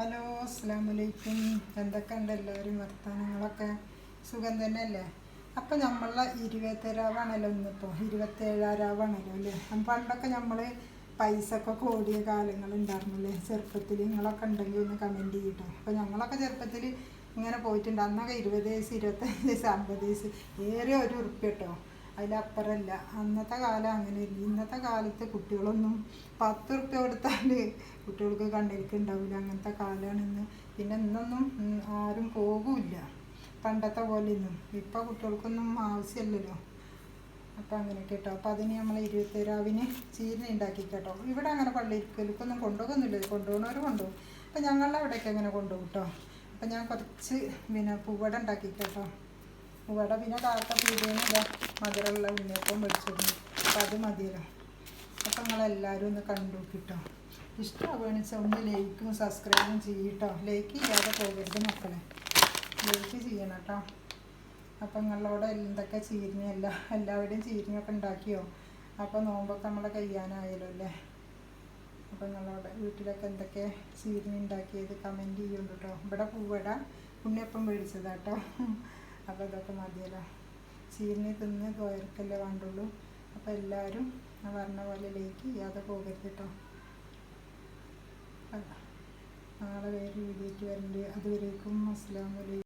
Hello, അസ്സലാമലൈക്കും. എന്തൊക്കെയുണ്ട് എല്ലാവരും വർത്തമാനങ്ങളൊക്കെ? സുഖം തന്നെയല്ലേ? അപ്പം നമ്മളെ 27 ഇന്നിപ്പോൾ 27 അല്ലേ? പണ്ടൊക്കെ നമ്മൾ പൈസ ഒക്കെ കൂടിയ കാലങ്ങളുണ്ടായിരുന്നില്ലേ ചെറുപ്പത്തിൽ? നിങ്ങളൊക്കെ ഉണ്ടെങ്കിൽ ഒന്ന് കമൻറ്റ് ചെയ്യട്ടോ. അപ്പോൾ ഞങ്ങളൊക്കെ ചെറുപ്പത്തിൽ ഇങ്ങനെ പോയിട്ടുണ്ട്. അന്നൊക്കെ 20 വയസ്സ്, 25 വയസ്സ്, 50 വയസ്സ്, ഏറെ 1 ഉറുപ്പ്യ കേട്ടോ. അതിലപ്പുറമല്ല. അന്നത്തെ കാലം അങ്ങനെ. ഇന്നത്തെ കാലത്ത് കുട്ടികളൊന്നും 10 ഉറുപ്പ്യ കൊടുത്താൽ കുട്ടികൾക്ക് കണ്ണിലേക്ക് ഉണ്ടാവില്ല. അങ്ങനത്തെ കാലമാണ് ഇന്ന്. പിന്നെ ഇന്നൊന്നും ആരും പോകില്ല പണ്ടത്തെ പോലെ ഒന്നും. ഇപ്പോൾ കുട്ടികൾക്കൊന്നും ആവശ്യമില്ലല്ലോ. അപ്പോൾ അങ്ങനെ കേട്ടോ. അപ്പോൾ അതിന് നമ്മൾ 27 ചീരണി ഉണ്ടാക്കി കേട്ടോ. ഇവിടെ അങ്ങനെ പള്ളിയിലേക്കൊന്നും കൊണ്ടുപോകുന്നില്ല. കൊണ്ടുപോകുന്നവർ കൊണ്ടുപോകും. അപ്പോൾ ഞങ്ങളുടെ അവിടെയൊക്കെ അങ്ങനെ കൊണ്ടുപോകും കേട്ടോ. അപ്പോൾ ഞാൻ കുറച്ച് പൂവട ഉണ്ടാക്കി കേട്ടോ. പൂവട പിന്നെ താത്ത പീടികയില്ല മധുരമുള്ള ഉണ്ണിയപ്പം മേടിച്ചിരുന്നു. അപ്പോൾ അത് മതിയല്ലോ. അപ്പോൾ നിങ്ങളെല്ലാവരും ഒന്ന് കണ്ടു കേട്ടോ. ഇഷ്ടമാവുകയാണെന്ന് വെച്ചാൽ ഒന്ന് ലൈക്കും സബ്സ്ക്രൈബും ചെയ്യട്ടോ. ലൈക്ക് ചെയ്യാതെ പോകരുത് മക്കളെ, ലൈക്ക് ചെയ്യണം കേട്ടോ. അപ്പം നിങ്ങളോട് എന്തൊക്കെ എല്ലാവരുടെയും ചീരണിയൊക്കെ ഉണ്ടാക്കിയോ? അപ്പോൾ നോമ്പൊക്കെ നമ്മളെ കഴിയാനായല്ലോ അല്ലേ? അപ്പോൾ നിങ്ങളോട് വീട്ടിലൊക്കെ എന്തൊക്കെ ചീരണി ഉണ്ടാക്കിയത് കമൻറ്റ് ചെയ്യുന്നുണ്ട് കേട്ടോ. ഇവിടെ പൂവട ഉണ്ണിയപ്പം മേടിച്ചതാട്ടോ. അപ്പോൾ ഇതൊക്കെ മതിയല്ലോ. ചീരണി തിന്ന് കോയർക്കല്ലേ വേണ്ടുള്ളൂ. അപ്പോൾ എല്ലാവരും പറഞ്ഞ പോലെ ലൈക്ക് ചെയ്യാതെ പോകരുത് കേട്ടോ. നാളെ വേറെ വീഡിയോയ്ക്ക് വരുന്നുണ്ട്. അതുവരേക്കും അസ്സലാമു അലൈക്കും.